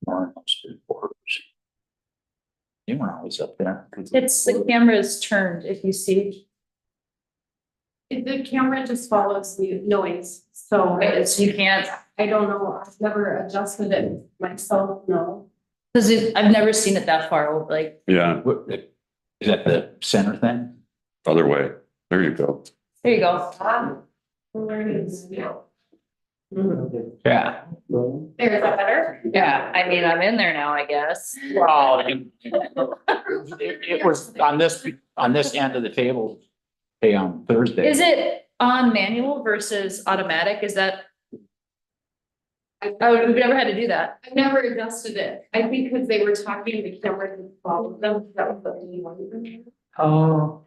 ignoring those reporters. You weren't always up there. It's the camera's turned, if you see. The camera just follows the noise, so It's, you can't, I don't know, I've never adjusted it myself, no. because I've never seen it that far, like, Yeah, Is that the center thing? other way. There you go. there you go. Learning skill. Yeah. There, is that better? Yeah, I mean, I'm in there now, I guess. Well, it was on this end of the table, hey, on Thursday. Is it on manual versus automatic? Is that, oh, we've never had to do that. I've never adjusted it, I think because they were talking, the camera didn't follow them, that was the main one. Oh.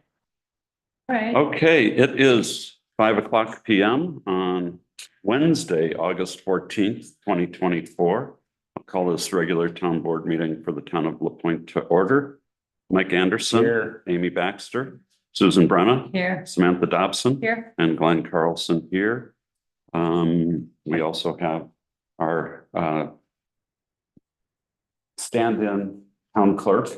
Right. Okay, it is 5:00 PM on Wednesday, August 14th, 2024. I'll call this regular town board meeting for the town of LaPointe to order. Mike Anderson, Here. Amy Baxter, Susan Brenna, Here, Samantha Dobson, here. and Glenn Carlson here. We also have our stand-in town clerk,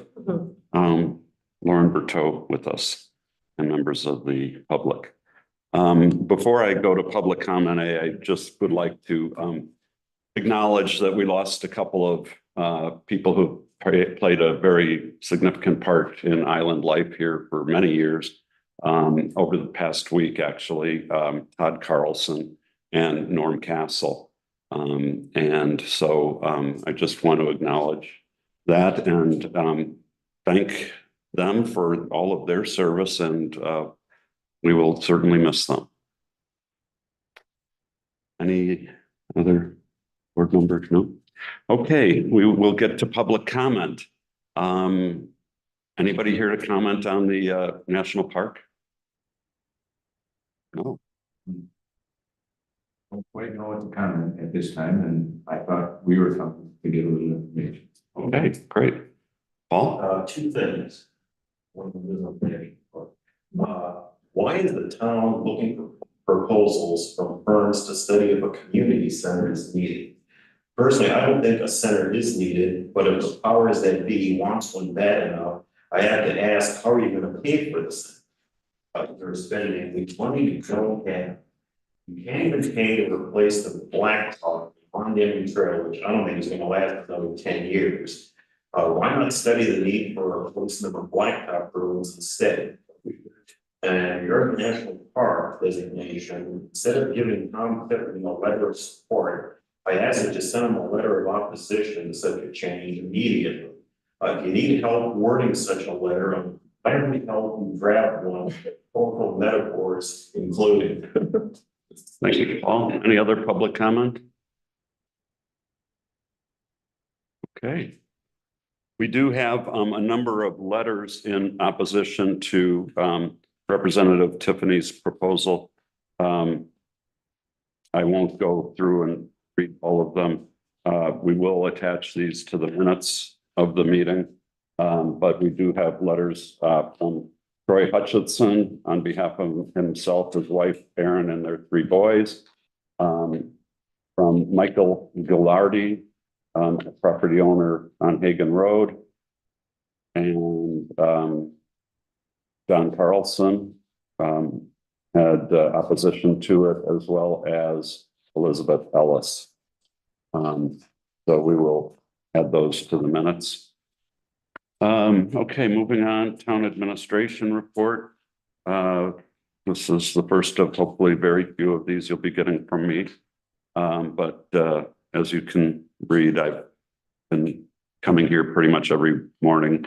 Lauren Berteau, with us, and members of the public. Before I go to public comment, I just would like to acknowledge that we lost a couple of people who played a very significant part in island life here for many years. Over the past week, actually, Todd Carlson and Norm Castle. And so I just want to acknowledge that and thank them for all of their service, and we will certainly miss them. Any other board members? No? Okay, we will get to public comment. Anybody here to comment on the national park? No. Don't quite know what to comment at this time, and I thought we were coming to get a little information. Okay, great. Paul? Two things. One is okay. Why is the town looking for proposals from firms to study if a community center is needed? Personally, I don't think a center is needed, but if the powers that be wants one bad enough, I have to ask, how are you gonna pay for this? You're spending the money you don't have. You can't even pay to replace the blacktop on Denby Trail, which I don't think is gonna last another 10 years. Why not study the need for a replacement of blacktop roads instead? And your national park designation, instead of giving Tom Pittman a letter of support, I asked you to send him a letter of opposition to such a change immediately. If you need help wording such a letter, I can help you draft one, colorful metaphors included. Thank you, Paul. Any other public comment? Okay. We do have a number of letters in opposition to Representative Tiffany's proposal. I won't go through and read all of them. We will attach these to the minutes of the meeting. But we do have letters from Troy Hutchinson on behalf of himself, his wife, Erin, and their 3 boys. From Michael Gilardi, a property owner on Hagen Road. And John Carlson had opposition to it, as well as Elizabeth Ellis. So we will add those to the minutes. Okay, moving on, town administration report. This is the first of hopefully very few of these you'll be getting from me. But as you can read, I've been coming here pretty much every morning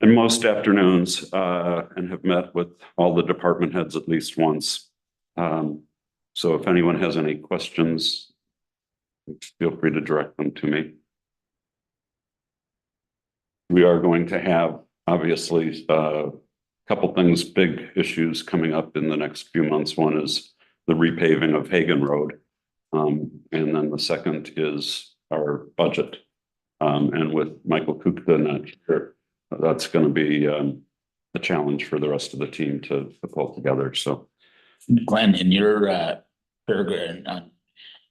and most afternoons and have met with all the department heads at least once. So if anyone has any questions, feel free to direct them to me. We are going to have, obviously, a couple things, big issues coming up in the next few months. One is the repaving of Hagen Road. And then the second is our budget. And with Michael Kupka not here, that's going to be a challenge for the rest of the team to pull together. So, Glenn, in your paragraph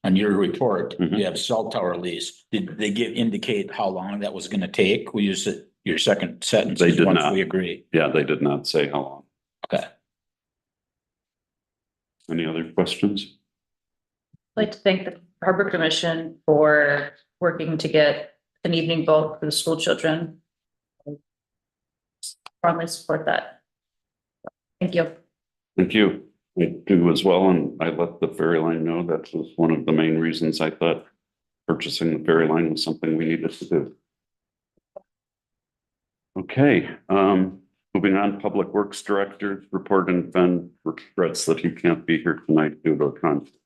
on your report, Mhm. you have cell tower lease. Did they indicate how long that was gonna take? We use it, your second sentence. They is did once not. we agree. Yeah, they did not say how long. Okay. Any other questions? I'd like to thank the Harbor Commission for working to get an evening vote for the school children. Strongly support that. Thank you. Thank you. I do as well, and I let the ferry line know that was one of the main reasons I thought purchasing the ferry line was something we needed to do. Okay, moving on, Public Works Director report, and Ben regrets that he can't be here tonight due to a conflict.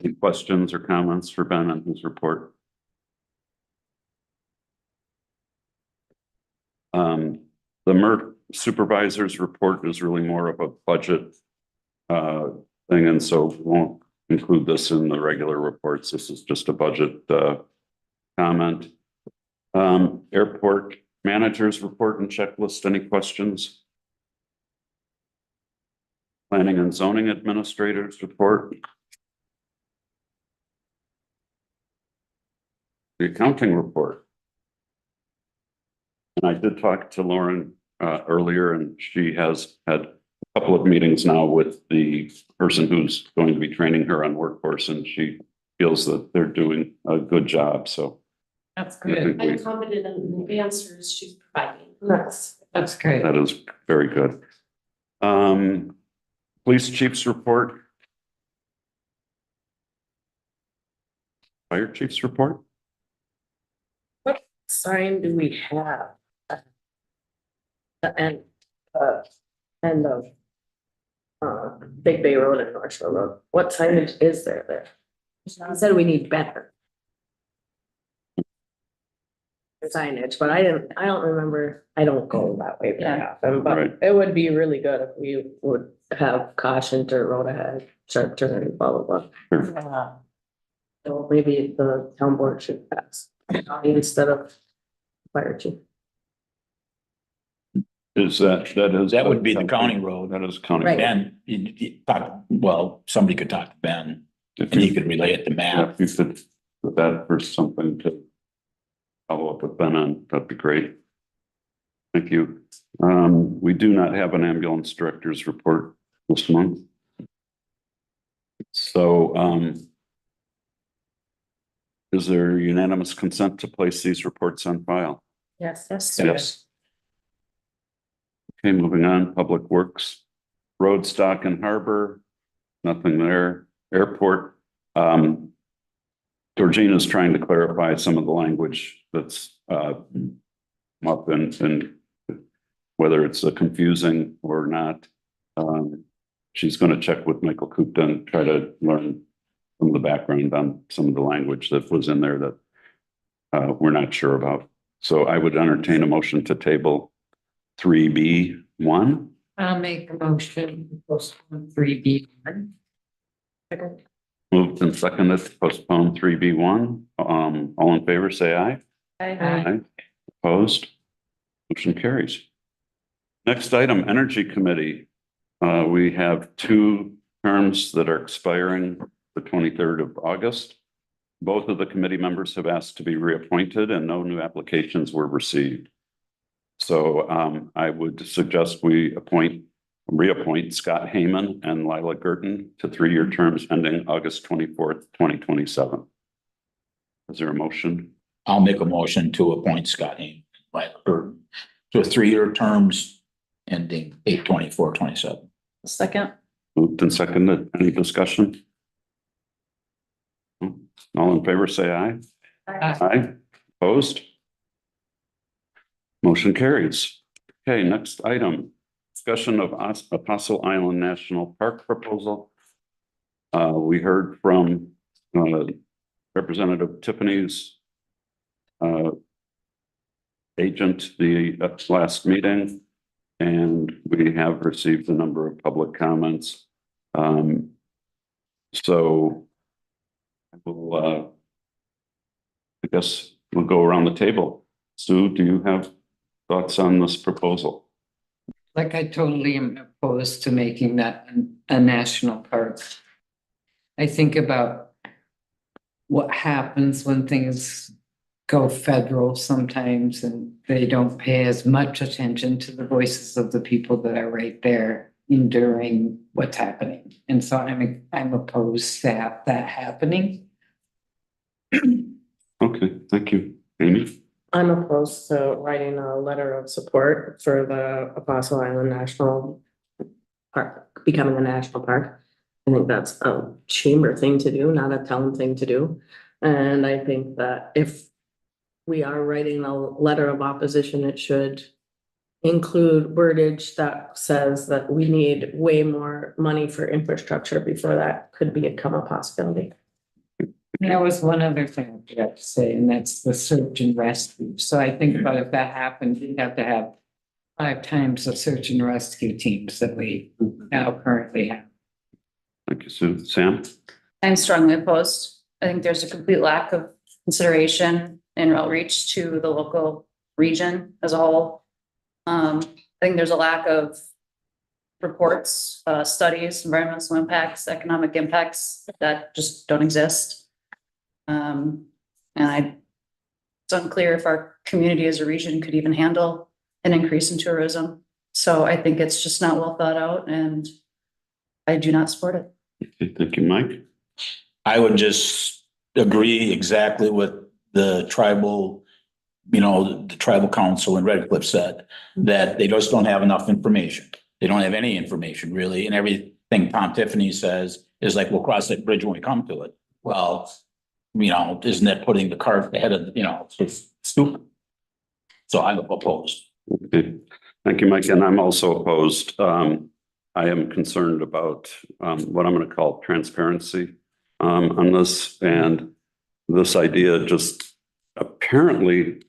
Any questions or comments for Ben on his report? The MERT supervisor's report is really more of a budget thing, and so we won't include this in the regular reports. This is just a budget comment. Airport managers report and checklist. Any questions? Planning and zoning administrators report. The accounting report. And I did talk to Lauren earlier, and she has had a couple of meetings now with the person who's going to be training her on workforce, and she feels that they're doing a good job, so. That's I think I'm confident in the answers she's providing. That's great. that is very good. Police chief's report. Fire chief's report. Sign do we have? And, and the Big Bay Road and North Shore Road, what signage is there? He said we need better signage, but I don't remember, I don't go that way very often, but Right. it would be really good if we would have caution to road ahead, sharp turn, blah, blah, blah. So maybe the town board should pass instead of fire chief. That would be the county road. That is county. Right. road. Ben, you talk, well, somebody could talk to Ben If and he you, could relay it to yeah, Matt. if you could put that for something to follow up with Ben on, that'd be great. Thank you. We do not have an ambulance director's report this month. So, is there unanimous consent to place these reports on file? Yes. Yes. Okay, moving on, Public Works, Road, Stock and Harbor, nothing there, Airport. Georgina's trying to clarify some of the language that's up and whether it's confusing or not. She's going to check with Michael Kupta and try to learn some of the background on some of the language that was in there that we're not sure about. So I would entertain a motion to table 3B1. I'll make a motion, to postpone 3B1. Moved and seconded to postpone 3B1. All in favor, say aye. Aye. Opposed? Motion carries. Next item, Energy Committee. We have 2 terms that are expiring the 23rd of August. Both of the committee members have asked to be reappointed and no new applications were received. So I would suggest we reappoint Scott Heyman and Lila Girton to 3-year terms ending August 24th, 2027. Is there a motion? I'll make a motion to appoint Scott Hain, to 3-year terms ending 8/24/27. Second. Moved and seconded. Any discussion? All in favor, say aye. Aye. Opposed? Motion carries. Okay, next item, discussion of Apostle Island National Park proposal. We heard from Representative Tiffany's agent the last meeting, and we have received a number of public comments. So we'll, I guess we'll go around the table. Sue, do you have thoughts on this proposal? Like I totally am opposed to making that a national park. I think about what happens when things go federal sometimes and they don't pay as much attention to the voices of the people that are right there enduring what's happening. And so I'm opposed to have that happening. Okay, thank you. Amy? I'm opposed to writing a letter of support for the Apostle Island National Park, becoming a national park. I think that's a chamber thing to do, not a town thing to do. And I think that if we are writing a letter of opposition, it should include wordage that says that we need way more money for infrastructure before that could become a possibility. There was one other thing I forgot to say, and that's the search and rescue. So I think about if that happened, we'd have to have 5 times the search and rescue teams that we now currently have. Thank you, Sue. Sam? I'm strongly opposed. I think there's a complete lack of consideration and outreach to the local region as a whole. I think there's a lack of reports, studies, environmental impacts, economic impacts that just don't exist. It's unclear if our community as a region could even handle an increase in tourism. So I think it's just not well thought out and I do not support it. Okay, thank you, Mike. I would just agree exactly with the tribal, the tribal council in Red Cliff said, that they just don't have enough information. They don't have any information really, and everything Tom Tiffany says is like, we'll cross that bridge when we come to it. Well, isn't that putting the cart ahead of, it's just stupid. So I'm opposed. Okay, thank you, Mike. And I'm also opposed. I am concerned about what I'm going to call transparency on this. And this idea just apparently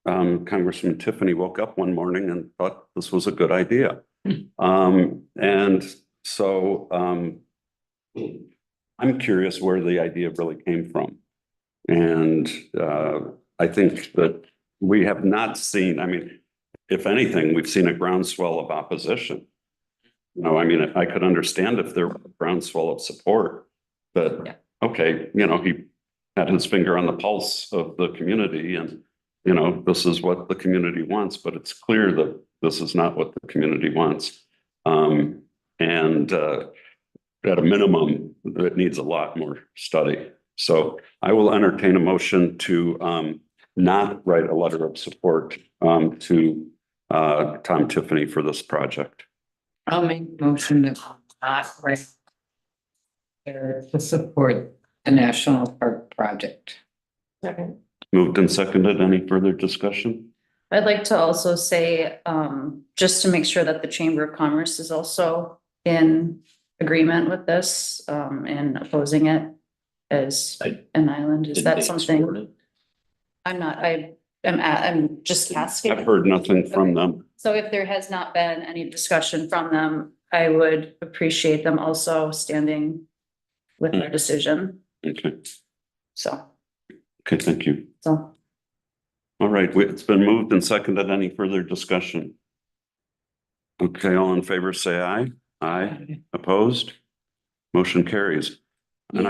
Congressman Tiffany woke up one morning and thought this was a good idea. And so I'm curious where the idea really came from. And I think that we have not seen, if anything, we've seen a groundswell of opposition. I could understand if there were a groundswell of support, but okay, he had his finger on the pulse of the community and, this is what the community wants, but it's clear that this is not what the community wants. And at a minimum, it needs a lot more study. So I will entertain a motion to not write a letter of support to Tom Tiffany for this project. I'll make a motion that not write to support the National Park project. Second. Moved and seconded. Any further discussion? I'd like to also say, just to make sure that the Chamber of Commerce is also in agreement with this, and opposing it as an island. Is that something? I'm just asking. I've heard nothing from them. So if there has not been any discussion from them, I would appreciate them also standing with their decision. Okay. So, Okay, thank you. so All right, it's been moved and seconded. Any further discussion? Okay, all in favor, say aye. Aye. Opposed? Motion carries. And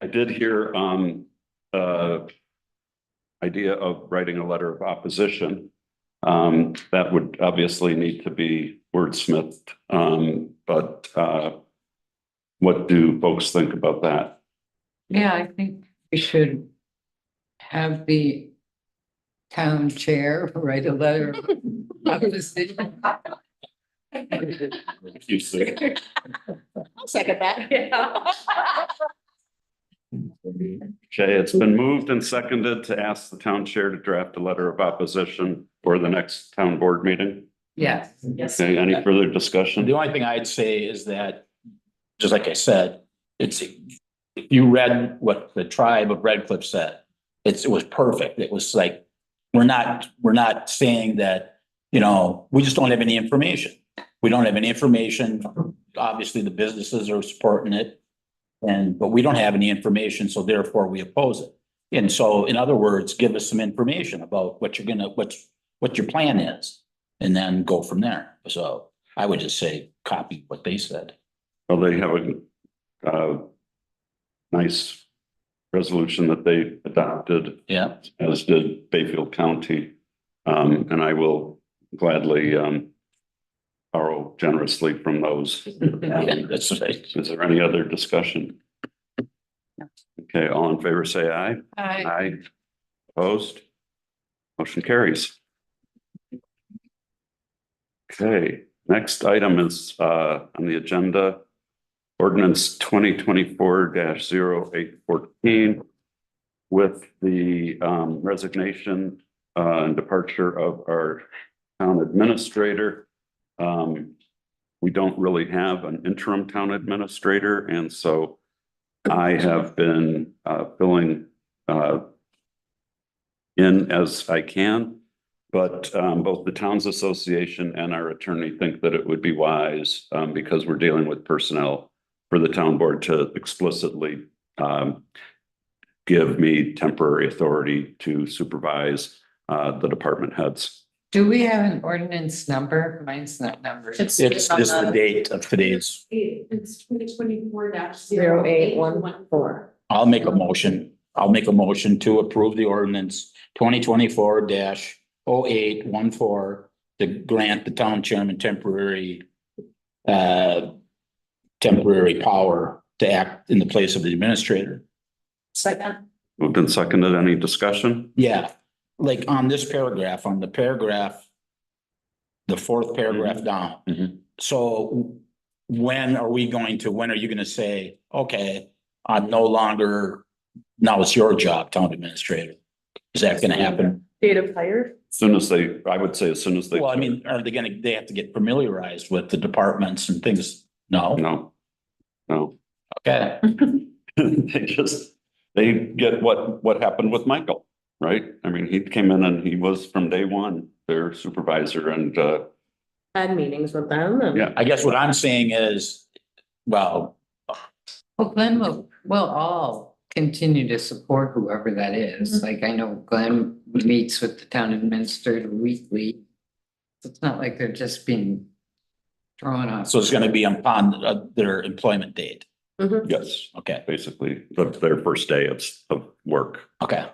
I did hear idea of writing a letter of opposition. That would obviously need to be wordsmithed. But what do folks think about that? Yeah, I think we should have the town chair write a letter of opposition. You see. I'll second that. Okay, it's been moved and seconded to ask the town chair to draft a letter of opposition for the next town board meeting. Yes. Okay, any further discussion? The only thing I'd say is that, just like I said, if you read what the tribe of Red Cliff said, it was perfect. It was like, we're not saying that, we just don't have any information. We don't have any information. Obviously, the businesses are supporting it. But we don't have any information, so therefore we oppose it. And so, in other words, give us some information about what your plan is, and then go from there. So I would just say, copy what they said. Well, they have nice resolution that they adopted, Yeah, as did Bayfield County. And I will gladly borrow generously from those. that's right. Is there any other discussion? Okay, all in favor, say aye. Aye. Aye. Opposed? Motion carries. Okay, next item is on the agenda. Ordinance 2024-0814 with the resignation and departure of our town administrator. We don't really have an interim town administrator, and so I have been filling in as I can. But both the Towns Association and our attorney think that it would be wise, because we're dealing with personnel, for the town board to explicitly give me temporary authority to supervise the department heads. Do we have an ordinance number? Mine's not numbered. It's just the date of today's. It's 2024-0814. 0814. I'll make a motion. I'll make a motion to approve the ordinance 2024-0814 to grant the town chairman temporary power to act in the place of the administrator. Second. Moved and seconded. Any discussion? Yeah, like on this paragraph, on the paragraph, the fourth paragraph down. Mhm. So when are you gonna say, okay, I'm no longer, now it's your job, town administrator? Is that gonna happen? Date of hire? Soon as I would say as soon as they. Well, I mean, they have to get familiarized with the departments and things? No? No. Okay. They get what happened with Michael, right? I mean, he came in and he was from day one, their supervisor, and Had meetings with them and. yeah. I guess what I'm saying is, well, Well, Glenn will all continue to support whoever that is. Like I know Glenn meets with the town administrator weekly. It's not like they're just being thrown off. so it's gonna be upon their employment date. Mhm. Yes, Okay, basically, their first day of work. okay.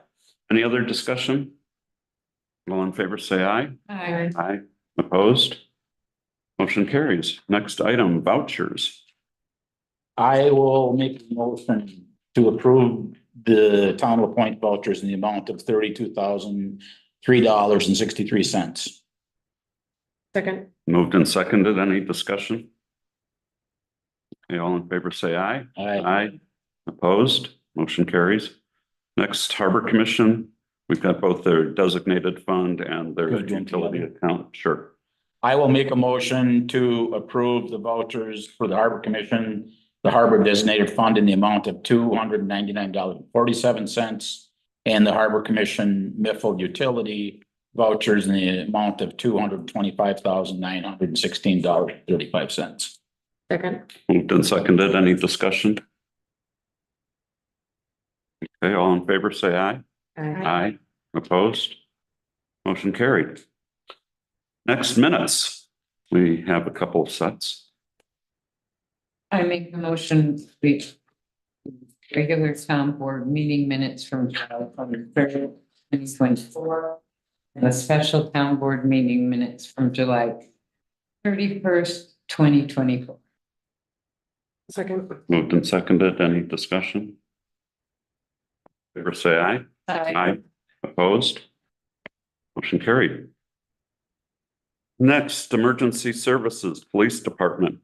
Any other discussion? All in favor, say aye. Aye. Aye. Opposed? Motion carries. Next item, vouchers. I will make a motion to approve the town of Point vouchers in the amount of $32,003.63. Second. Moved and seconded. Any discussion? Okay, all in favor, say aye. Aye. Opposed? Motion carries. Next, Harbor Commission. We've got both their designated fund and their Good, utility together. account. Sure. I will make a motion to approve the vouchers for the Harbor Commission, the Harbor Designated Fund in the amount of $299.47, and the Harbor Commission Mifflin Utility vouchers in the amount of $225,916.35. Second. Moved and seconded. Any discussion? Okay, all in favor, say aye. Aye. Opposed? Motion carried. Next, minutes. We have a couple of sets. I make the motion, the regular town board meeting minutes from July 23rd, 2024. And a special town board meeting minutes from July 31st, 2024. Second. Moved and seconded. Any discussion? Favor say aye. Aye. Opposed? Motion carried. Next, Emergency Services Police Department.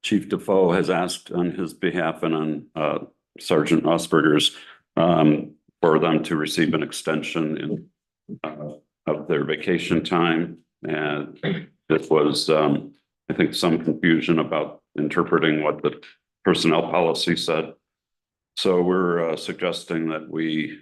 Chief Defoe has asked on his behalf and on Sergeant Osberger's for them to receive an extension of their vacation time. And it was, I think, some confusion about interpreting what the personnel policy said. So we're suggesting that we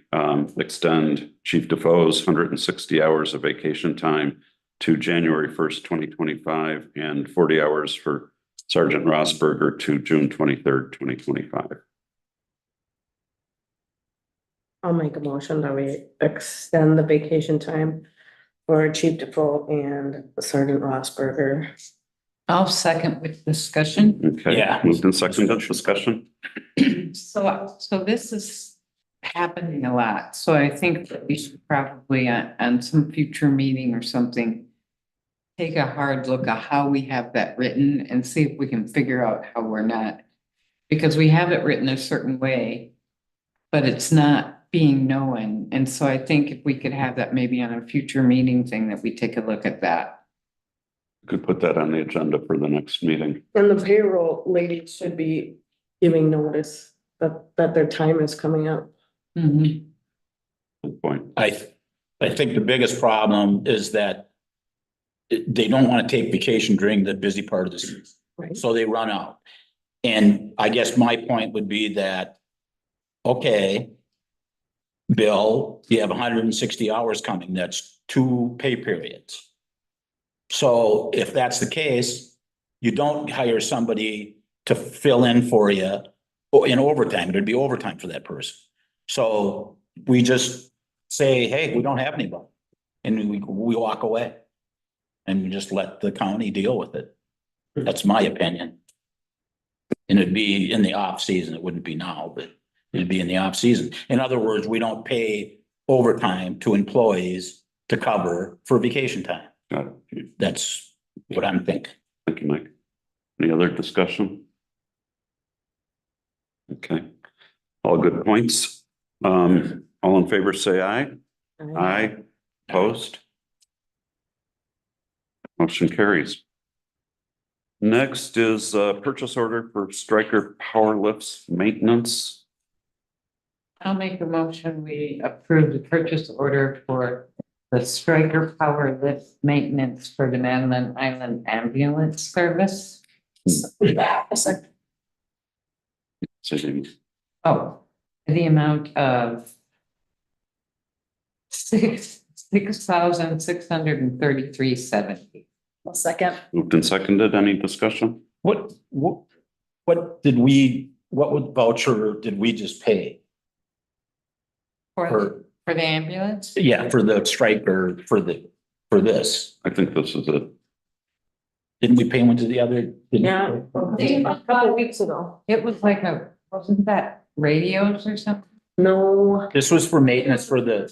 extend Chief Defoe's 160 hours of vacation time to January 1st, 2025, and 40 hours for Sergeant Rosberger to June 23rd, 2025. I'll make a motion that we extend the vacation time for Chief Default and Sergeant Rosberger I'll second with discussion. Okay. Yeah. Moved in second discussion. So this is happening a lot, so I think that we should probably on some future meeting or something. Take a hard look at how we have that written and see if we can figure out how we're not. Because we have it written a certain way, but it's not being known, and so I think if we could have that maybe on a future meeting thing, that we take a look at that. Could put that on the agenda for the next meeting. And the payroll lady should be giving notice that their time is coming up. Mhm. Good point. I think the biggest problem is that they don't want to take vacation during the busy part of the season, Right. so they run out. And I guess my point would be that, okay, Bill, you have 160 hours coming. That's 2 pay periods. So if that's the case, you don't hire somebody to fill in for you in overtime. It'd be overtime for that person. So we just say, hey, we don't have anybody. And we walk away. And we just let the county deal with it. That's my opinion. And it'd be in the off season. It wouldn't be now, but it'd be in the off season. In other words, we don't pay overtime to employees to cover for vacation time. Got it. That's what I'm thinking. Thank you, Mike. Any other discussion? Okay, all good points. All in favor, say aye. Aye. Opposed? Motion carries. Next is purchase order for Stryker Power Lifts maintenance. I'll make a motion, we approve the purchase order for the Stryker Power Lift maintenance for the Madeline Island Ambulance Service. Oh, the amount of $6,633.70. I'll second. Moved and seconded. Any discussion? What voucher did we just pay? For the ambulance? Yeah, for the Stryker, for this. I think this is it. Didn't we pay one to the other? Yeah, a couple weeks ago. It was like wasn't that radios or something? No, This was for maintenance for the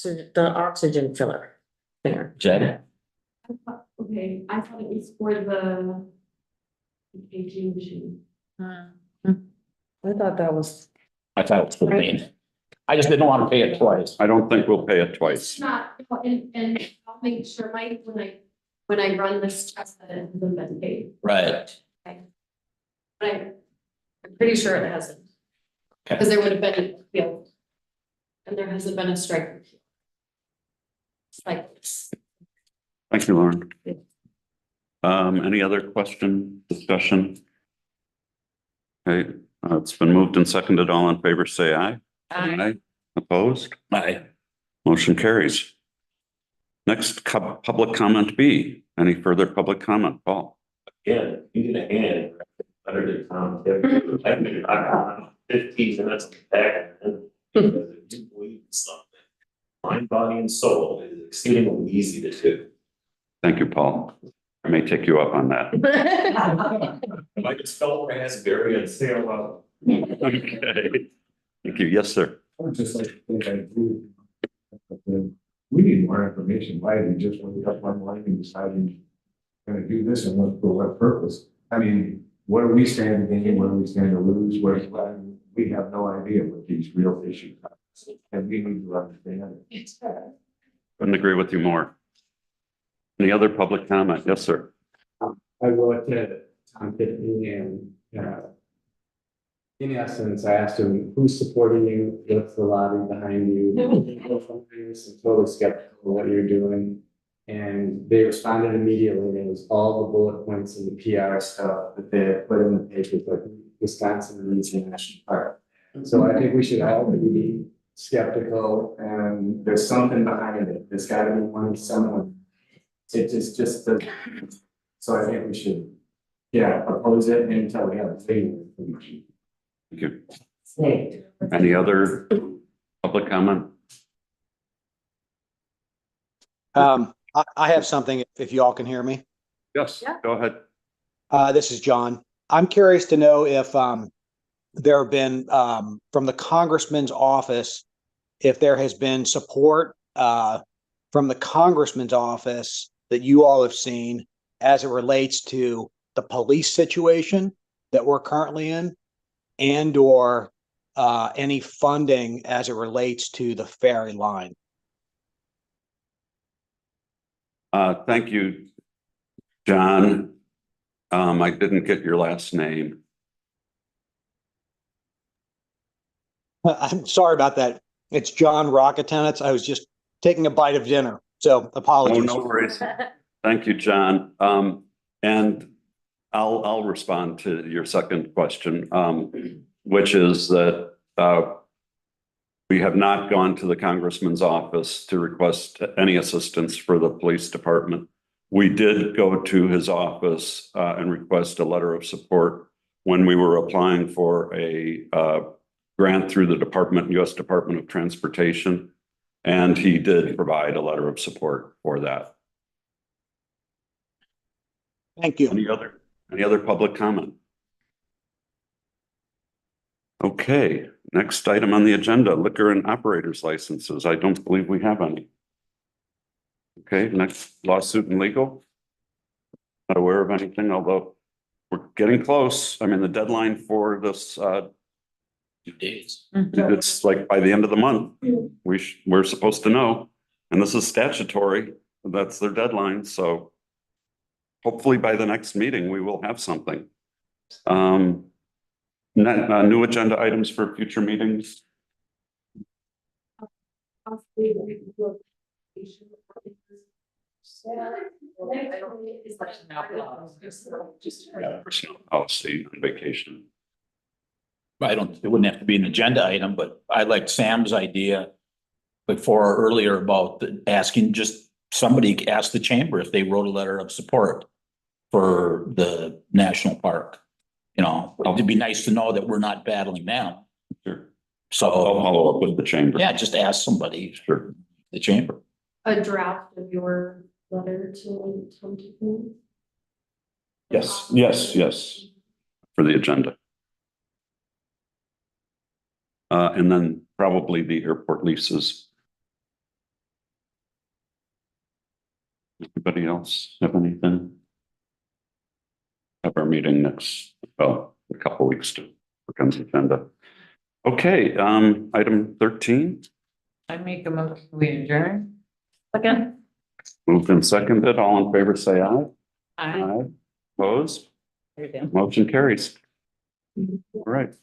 the oxygen filler there. jet. Okay, I thought it was for the aging machine. I thought that was, I thought it was for the main. I just didn't want to pay it twice. I don't think we'll pay it It's twice. not, and I'll make sure, Mike, when I run this test, that it hasn't been paid. Right. But I'm pretty sure it hasn't. Okay. Because there would have been an appeal. And there hasn't been a strike. Appeal. It's like this. Thank you, Lauren. Any other discussion? Okay, it's been moved and seconded. All in favor, say aye. Aye. Opposed? Aye. Motion carries. Next, public comment B. Any further public comment, Paul? Yeah, you get a hand, better than Tom Tipp. I've been on 15 minutes on the back and because if you believe in something, mind, body, and soul is exceedingly easy to do. Thank you, Paul. I may take you up on that. Like it's spelled raspberry and sail. Okay. Thank you. Yes, sir. I would just like to think I agree. We need more information. Why did we just wake up one morning and decided we're gonna do this and for what purpose? I mean, what do we stand to gain? What do we stand to lose? We have no idea what these real issues are. And we need to understand it. Couldn't agree with you more. Any other public comment? Yes, sir. I wrote to Tom Tiffany and, in essence, I asked him, who's supporting you? What's the lobby behind you? I'm totally skeptical of what you're doing. And they responded immediately. It was all the bullet points and the PR stuff that they had put in the papers, like Wisconsin Region National Park. So I think we should all be skeptical, and there's something behind it. There's got to be one someone. It just so I think we should, oppose it until we have a thing. Thank you. Any other public comment? I have something, if you all can hear me. Yes, go ahead. This is John. I'm curious to know if there have been from the congressman's office, if there has been support from the congressman's office that you all have seen as it relates to the police situation that we're currently in, and or any funding as it relates to the ferry line. Thank you, John. I didn't get your last name. I'm sorry about that. It's John Rockettenets. I was just taking a bite of dinner, so Oh, apologies. no worries. Thank you, John. And I'll respond to your second question, which is that we have not gone to the congressman's office to request any assistance for the police department. We did go to his office and request a letter of support when we were applying for a grant through the U.S. Department of Transportation, and he did provide a letter of support for that. Thank you. Any other public comment? Okay, next item on the agenda, liquor and operators licenses. I don't believe we have any. Okay, next, lawsuit and legal. Not aware of anything, although we're getting close. I mean, the deadline for this, 2 days. it's like by the end of the month, we're supposed to know. And this is statutory, that's their deadline, so hopefully by the next meeting, we will have something. New agenda items for future meetings. Personnel policy on vacation. It wouldn't have to be an agenda item, but I liked Sam's idea before or earlier about asking, just somebody ask the chamber if they wrote a letter of support for the national park. You know, it'd be nice to know that we're not battling them. Sure. I'll So, follow up with the chamber. yeah, just ask somebody, Sure. the chamber. A draft of your letter to Tom Tiffany. Yes, for the agenda. And then probably the airport leases. Anybody else have anything? Have our meeting next, a couple weeks to work on the agenda. Okay, item 13, I make a motion, we adjourn. Second. moved and seconded. All in favor, say aye. Aye. Opposed? Motion carries. All right.